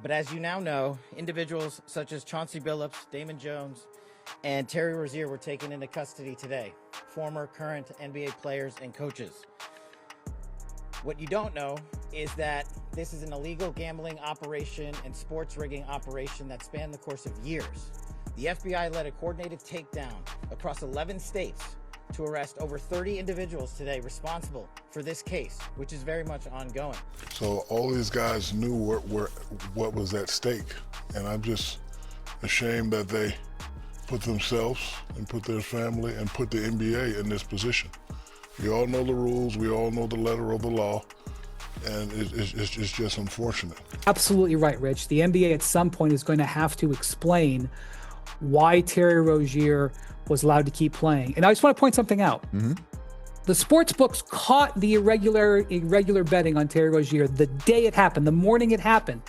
But as you now know, individuals such as Chauncey Billups, Damon Jones, and Terry Rozier were taken into custody today, former current NBA players and coaches. What you don't know is that this is an illegal gambling operation and sports rigging operation that spanned the course of years. The FBI led a coordinated takedown across 11 states to arrest over 30 individuals today responsible for this case, which is very much ongoing. So all these guys knew what was at stake, and I'm just ashamed that they put themselves and put their family and put the NBA in this position. We all know the rules, we all know the letter of the law, and it's just unfortunate. Absolutely right, Rich. The NBA at some point is going to have to explain why Terry Rozier was allowed to keep playing. And I just want to point something out. The sports books caught the irregular betting on Terry Rozier the day it happened, the morning it happened,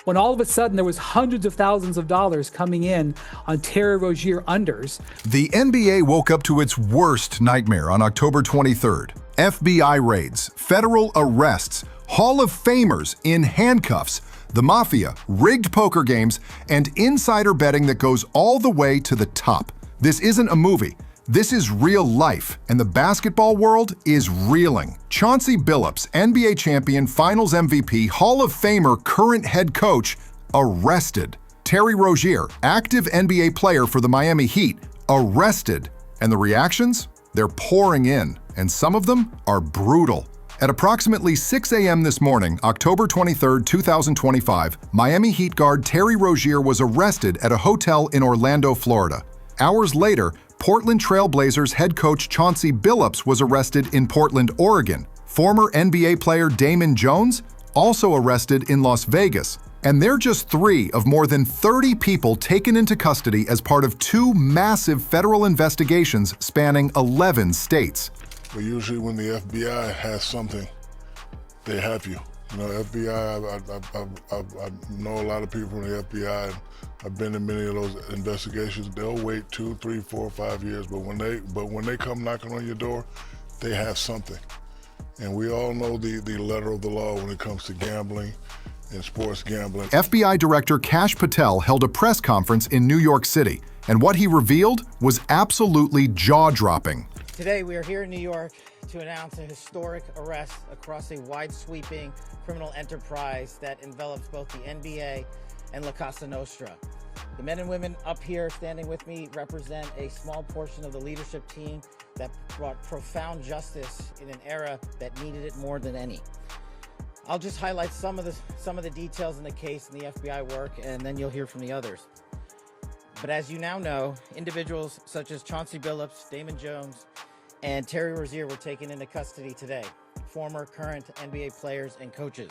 when all of a sudden there was hundreds of thousands of dollars coming in on Terry Rozier unders. The NBA woke up to its worst nightmare on October 23rd. FBI raids, federal arrests, Hall of Famers in handcuffs, the mafia, rigged poker games, and insider betting that goes all the way to the top. This isn't a movie. This is real life, and the basketball world is reeling. Chauncey Billups, NBA champion, Finals MVP, Hall of Famer, current head coach, arrested. Terry Rozier, active NBA player for the Miami Heat, arrested. And the reactions? They're pouring in, and some of them are brutal. At approximately 6 a.m. this morning, October 23, 2025, Miami Heat guard Terry Rozier was arrested at a hotel in Orlando, Florida. Hours later, Portland Trail Blazers head coach Chauncey Billups was arrested in Portland, Oregon. Former NBA player Damon Jones also arrested in Las Vegas. And they're just 3 of more than 30 people taken into custody as part of 2 massive federal investigations spanning 11 states. But usually when the FBI has something, they have you. You know, FBI, I know a lot of people from the FBI, and I've been in many of those investigations. They'll wait 2, 3, 4, 5 years, but when they come knocking on your door, they have something. And we all know the letter of the law when it comes to gambling and sports gambling. FBI Director Kash Patel held a press conference in New York City, and what he revealed was absolutely jaw-dropping. Today we are here in New York to announce a historic arrest across a wide-sweeping criminal enterprise that envelops both the NBA and La Cosa Nostra. The men and women up here standing with me represent a small portion of the leadership team that brought profound justice in an era that needed it more than any. I'll just highlight some of the details in the case and the FBI work, and then you'll hear from the others. But as you now know, individuals such as Chauncey Billups, Damon Jones, and Terry Rozier were taken into custody today, former current NBA players and coaches.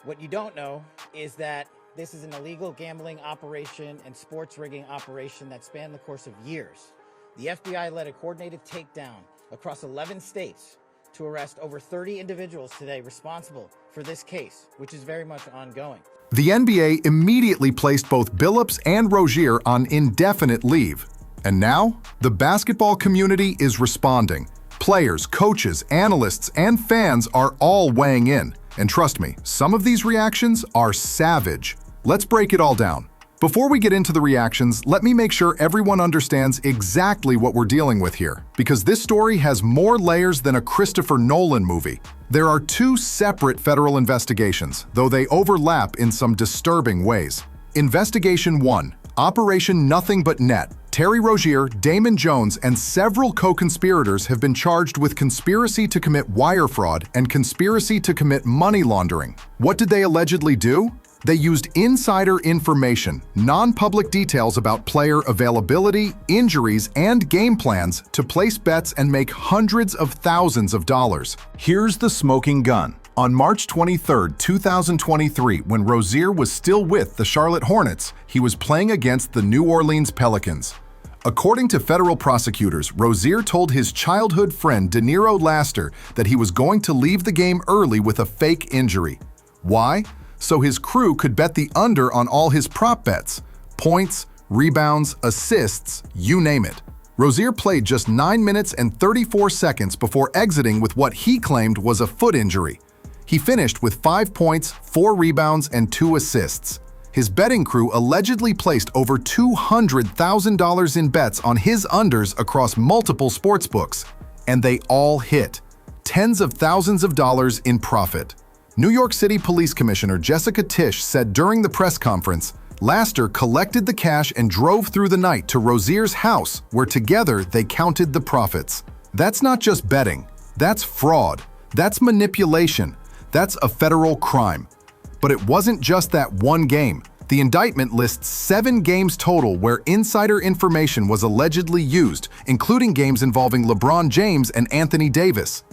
What you don't know is that this is an illegal gambling operation and sports rigging operation that spanned the course of years. The FBI led a coordinated takedown across 11 states to arrest over 30 individuals today responsible for this case, which is very much ongoing. The NBA immediately placed both Billups and Rozier on indefinite leave. And now, the basketball community is responding. Players, coaches, analysts, and fans are all weighing in. And trust me, some of these reactions are savage. Let's break it all down. Before we get into the reactions, let me make sure everyone understands exactly what we're dealing with here, because this story has more layers than a Christopher Nolan movie. There are 2 separate federal investigations, though they overlap in some disturbing ways. Investigation 1, Operation Nothing But Net. Terry Rozier, Damon Jones, and several co-conspirators have been charged with conspiracy to commit wire fraud and conspiracy to commit money laundering. What did they allegedly do? They used insider information, non-public details about player availability, injuries, and game plans to place bets and make hundreds of thousands of dollars. Here's the smoking gun. On March 23, 2023, when Rozier was still with the Charlotte Hornets, he was playing against the New Orleans Pelicans. According to federal prosecutors, Rozier told his childhood friend Deniro Laster that he was going to leave the game early with a fake injury. Why? So his crew could bet the under on all his prop bets. Points, rebounds, assists, you name it. Rozier played just 9 minutes and 34 seconds before exiting with what he claimed was a foot injury. He finished with 5 points, 4 rebounds, and 2 assists. His betting crew allegedly placed over $200,000 in bets on his unders across multiple sportsbooks, and they all hit. Tens of thousands of dollars in profit. New York City Police Commissioner Jessica Tisch said during the press conference, Laster collected the cash and drove through the night to Rozier's house, where together they counted the profits. That's not just betting. That's fraud. That's manipulation. That's a federal crime. But it wasn't just that one game. The indictment lists 7 games total where insider information was allegedly used, including games involving LeBron James and Anthony Davis.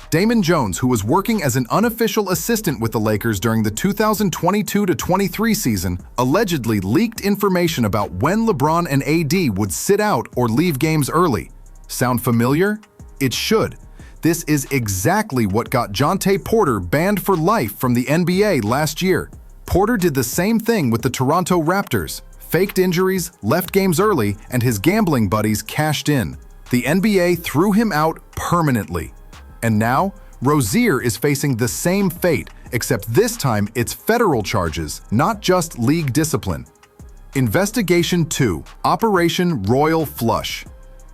Damon Jones, who was working as an unofficial assistant with the Lakers during the 2022-23 season, allegedly leaked information about when LeBron and AD would sit out or leave games early. Sound familiar? It should. This is exactly what got Jontay Porter banned for life from the NBA last year. Porter did the same thing with the Toronto Raptors, faked injuries, left games early, and his gambling buddies cashed in. The NBA threw him out permanently. And now, Rozier is facing the same fate, except this time it's federal charges, not just league discipline. Investigation 2, Operation Royal Flush.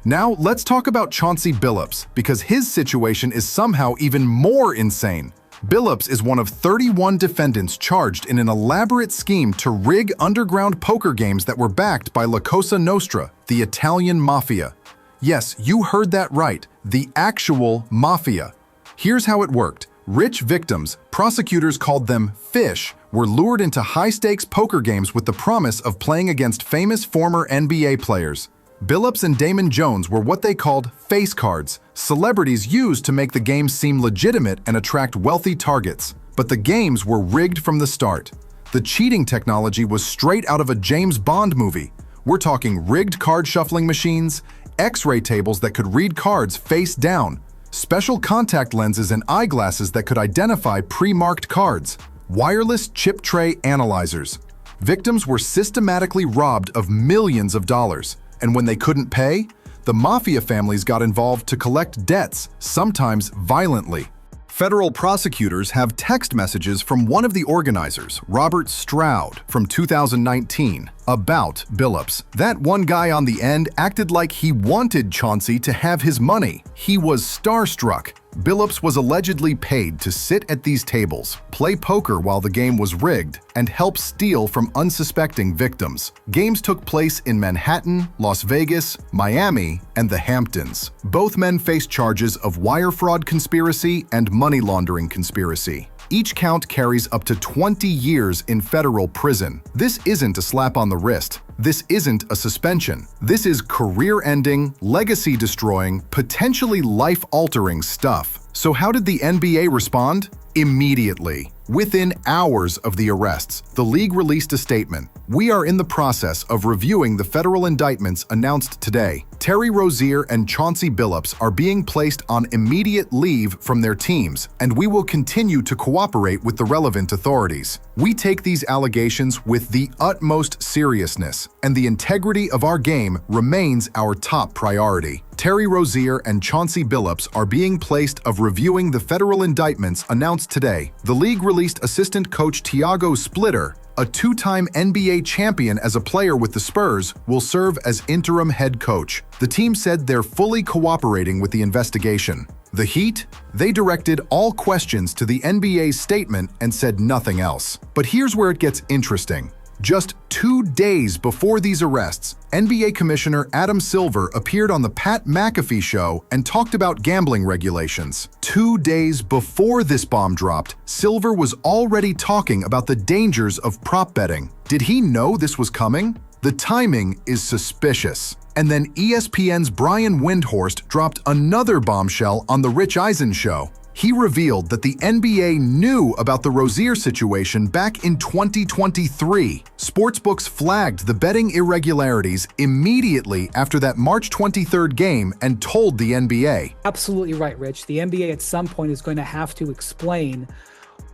Now let's talk about Chauncey Billups, because his situation is somehow even more insane. Billups is one of 31 defendants charged in an elaborate scheme to rig underground poker games that were backed by La Cosa Nostra, the Italian mafia. Yes, you heard that right, the actual mafia. Here's how it worked. Rich victims, prosecutors called them fish, were lured into high-stakes poker games with the promise of playing against famous former NBA players. Billups and Damon Jones were what they called face cards, celebrities used to make the games seem legitimate and attract wealthy targets. But the games were rigged from the start. The cheating technology was straight out of a James Bond movie. We're talking rigged card shuffling machines, X-ray tables that could read cards face down, special contact lenses and eyeglasses that could identify pre-marked cards, wireless chip tray analyzers. Victims were systematically robbed of millions of dollars. And when they couldn't pay, the mafia families got involved to collect debts, sometimes violently. Federal prosecutors have text messages from one of the organizers, Robert Stroud, from 2019, about Billups. That one guy on the end acted like he wanted Chauncey to have his money. He was starstruck. Billups was allegedly paid to sit at these tables, play poker while the game was rigged, and help steal from unsuspecting victims. Games took place in Manhattan, Las Vegas, Miami, and the Hamptons. Both men faced charges of wire fraud conspiracy and money laundering conspiracy. Each count carries up to 20 years in federal prison. This isn't a slap on the wrist. This isn't a suspension. This is career-ending, legacy-destroying, potentially life-altering stuff. So how did the NBA respond? Immediately. Within hours of the arrests, the league released a statement. We are in the process of reviewing the federal indictments announced today. Terry Rozier and Chauncey Billups are being placed on immediate leave from their teams, and we will continue to cooperate with the relevant authorities. We take these allegations with the utmost seriousness, and the integrity of our game remains our top priority. Terry Rozier and Chauncey Billups are being placed of reviewing the federal indictments announced today. The league released assistant coach Tiago Splitter, a 2-time NBA champion as a player with the Spurs, will serve as interim head coach. The team said they're fully cooperating with the investigation. The Heat? They directed all questions to the NBA's statement and said nothing else. But here's where it gets interesting. Just 2 days before these arrests, NBA Commissioner Adam Silver appeared on the Pat McAfee show and talked about gambling regulations. 2 days before this bomb dropped, Silver was already talking about the dangers of prop betting. Did he know this was coming? The timing is suspicious. And then ESPN's Brian Windhorst dropped another bombshell on The Rich Eisen show. He revealed that the NBA knew about the Rozier situation back in 2023. Sportsbooks flagged the betting irregularities immediately after that March 23rd game and told the NBA. Absolutely right, Rich. The NBA at some point is going to have to explain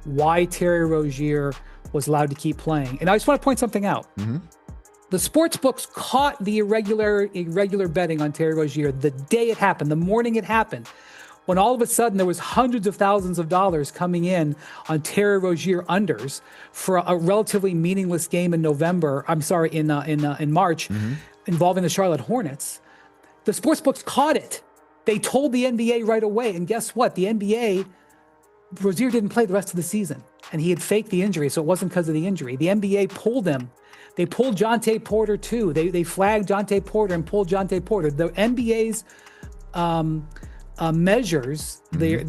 why Terry Rozier was allowed to keep playing. And I just want to point something out. The sportsbooks caught the irregular betting on Terry Rozier the day it happened, the morning it happened. when all of a sudden there was hundreds of thousands of dollars coming in on Terry Rozier unders for a relatively meaningless game in March, involving the Charlotte Hornets. The sportsbooks caught it. They told the NBA right away, and guess what? The NBA, Rozier didn't play the rest of the season, and he had faked the injury, so it wasn't because of the injury. The NBA pulled him. They pulled Jonte Porter too. They flagged Jonte Porter and pulled Jonte Porter. The NBA's measures, their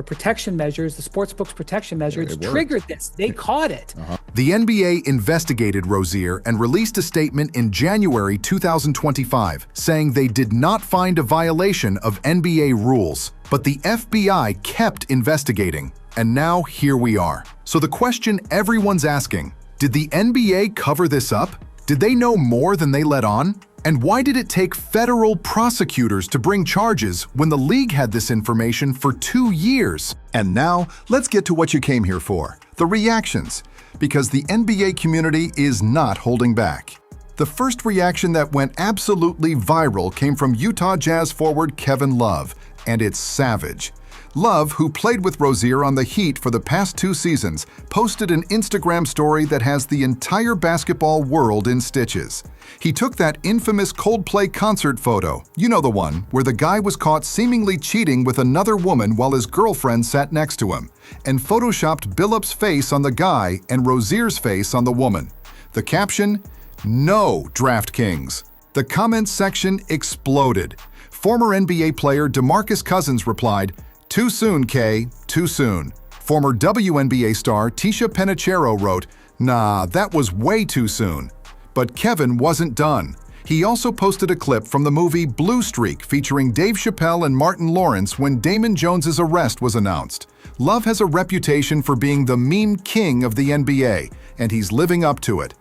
protection measures, the sportsbook's protection measures, triggered this. They caught it. The NBA investigated Rozier and released a statement in January 2025 saying they did not find a violation of NBA rules, but the FBI kept investigating. And now here we are. So the question everyone's asking, did the NBA cover this up? Did they know more than they let on? And why did it take federal prosecutors to bring charges when the league had this information for 2 years? And now, let's get to what you came here for, the reactions, because the NBA community is not holding back. The first reaction that went absolutely viral came from Utah Jazz forward Kevin Love, and it's savage. Love, who played with Rozier on the Heat for the past 2 seasons, posted an Instagram story that has the entire basketball world in stitches. He took that infamous Coldplay concert photo, you know the one, where the guy was caught seemingly cheating with another woman while his girlfriend sat next to him, and photoshopped Billups' face on the guy and Rozier's face on the woman. The caption, "No, DraftKings." The comments section exploded. Former NBA player DeMarcus Cousins replied, "Too soon, K, too soon." Former WNBA star Tisha Penicheiro wrote, "Nah, that was way too soon." But Kevin wasn't done. He also posted a clip from the movie Blue Streak featuring Dave Chappelle and Martin Lawrence when Damon Jones's arrest was announced. Love has a reputation for being the meme king of the NBA, and he's living up to it.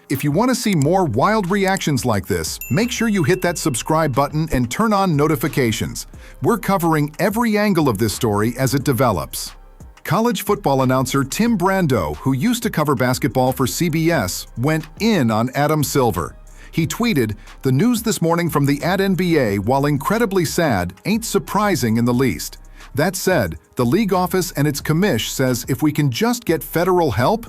If you want to see more wild reactions like this, make sure you hit that subscribe button and turn on notifications. We're covering every angle of this story as it develops. College football announcer Tim Brando, who used to cover basketball for CBS, went in on Adam Silver. He tweeted, "The news this morning from the @NBA, while incredibly sad, ain't surprising in the least. That said, the league office and its commish says if we can just get federal help,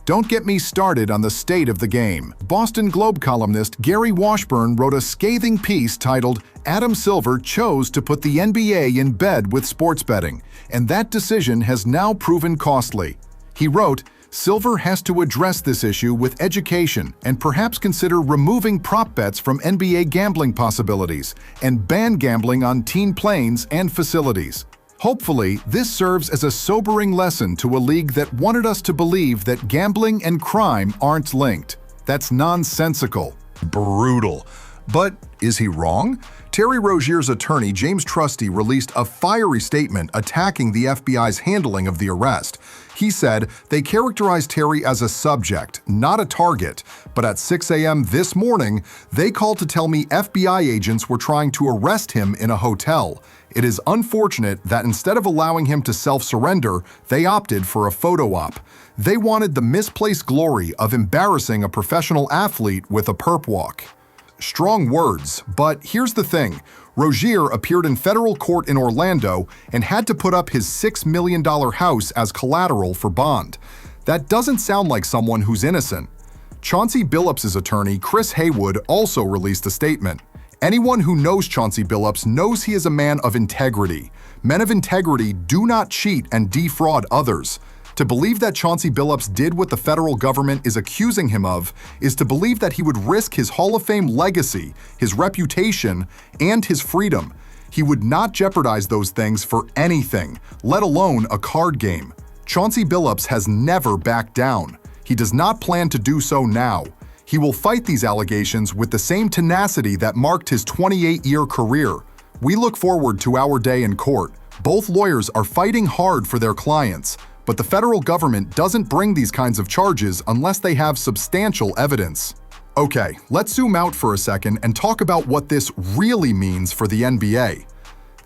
don't get me started on the state of the game." Boston Globe columnist Gary Washburn wrote a scathing piece titled, "Adam Silver chose to put the NBA in bed with sports betting, and that decision has now proven costly." He wrote, "Silver has to address this issue with education and perhaps consider removing prop bets from NBA gambling possibilities and ban gambling on team planes and facilities. Hopefully, this serves as a sobering lesson to a league that wanted us to believe that gambling and crime aren't linked. That's nonsensical." Brutal. But is he wrong? Terry Rozier's attorney, James Trusty, released a fiery statement attacking the FBI's handling of the arrest. He said they characterized Terry as a subject, not a target, but at 6 a.m. this morning, they called to tell me FBI agents were trying to arrest him in a hotel. It is unfortunate that instead of allowing him to self-surrender, they opted for a photo op. They wanted the misplaced glory of embarrassing a professional athlete with a perp walk. Strong words, but here's the thing. Rozier appeared in federal court in Orlando and had to put up his $6 million house as collateral for bond. That doesn't sound like someone who's innocent. Chauncey Billups' attorney, Chris Haywood, also released a statement. Anyone who knows Chauncey Billups knows he is a man of integrity. Men of integrity do not cheat and defraud others. To believe that Chauncey Billups did what the federal government is accusing him of is to believe that he would risk his Hall of Fame legacy, his reputation, and his freedom. He would not jeopardize those things for anything, let alone a card game. Chauncey Billups has never backed down. He does not plan to do so now. He will fight these allegations with the same tenacity that marked his 28-year career. We look forward to our day in court. Both lawyers are fighting hard for their clients, but the federal government doesn't bring these kinds of charges unless they have substantial evidence. Okay, let's zoom out for a second and talk about what this really means for the NBA.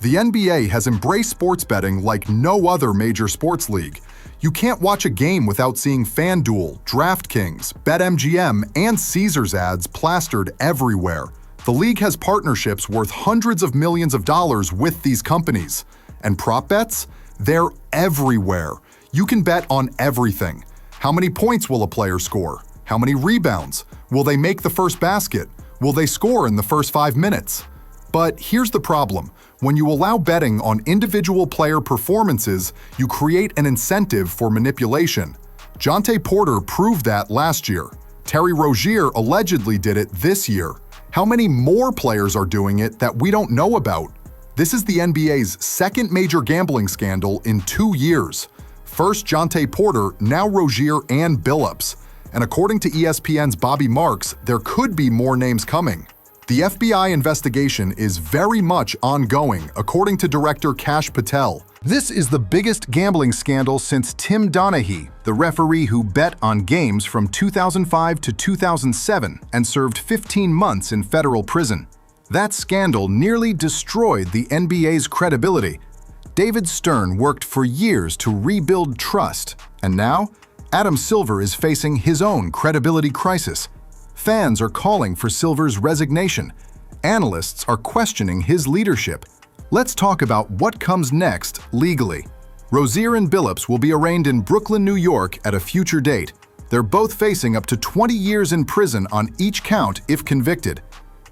The NBA has embraced sports betting like no other major sports league. You can't watch a game without seeing FanDuel, DraftKings, BetMGM, and Caesars ads plastered everywhere. The league has partnerships worth hundreds of millions of dollars with these companies. And prop bets? They're everywhere. You can bet on everything. How many points will a player score? How many rebounds? Will they make the first basket? Will they score in the first 5 minutes? But here's the problem. When you allow betting on individual player performances, you create an incentive for manipulation. Chauncey Porter proved that last year. Terry Rozier allegedly did it this year. How many more players are doing it that we don't know about? This is the NBA's second major gambling scandal in 2 years. First Chauncey Porter, now Rozier and Billups. And according to ESPN's Bobby Marks, there could be more names coming. The FBI investigation is very much ongoing, according to Director Kash Patel. This is the biggest gambling scandal since Tim Donaghy, the referee who bet on games from 2005 to 2007 and served 15 months in federal prison. That scandal nearly destroyed the NBA's credibility. David Stern worked for years to rebuild trust, and now Adam Silver is facing his own credibility crisis. Fans are calling for Silver's resignation. Analysts are questioning his leadership. Let's talk about what comes next legally. Rozier and Billups will be arraigned in Brooklyn, New York at a future date. They're both facing up to 20 years in prison on each count if convicted.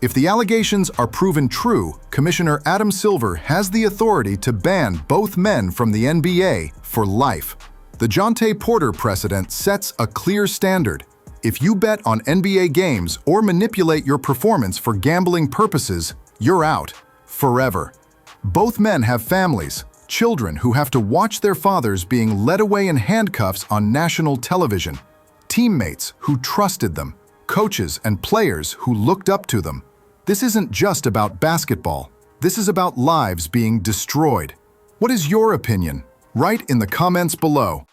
If the allegations are proven true, Commissioner Adam Silver has the authority to ban both men from the NBA for life. The Chauncey Porter precedent sets a clear standard. If you bet on NBA games or manipulate your performance for gambling purposes, you're out forever. Both men have families, children who have to watch their fathers being led away in handcuffs on national television, teammates who trusted them, coaches and players who looked up to them. This isn't just about basketball. This is about lives being destroyed. What is your opinion? Write in the comments below.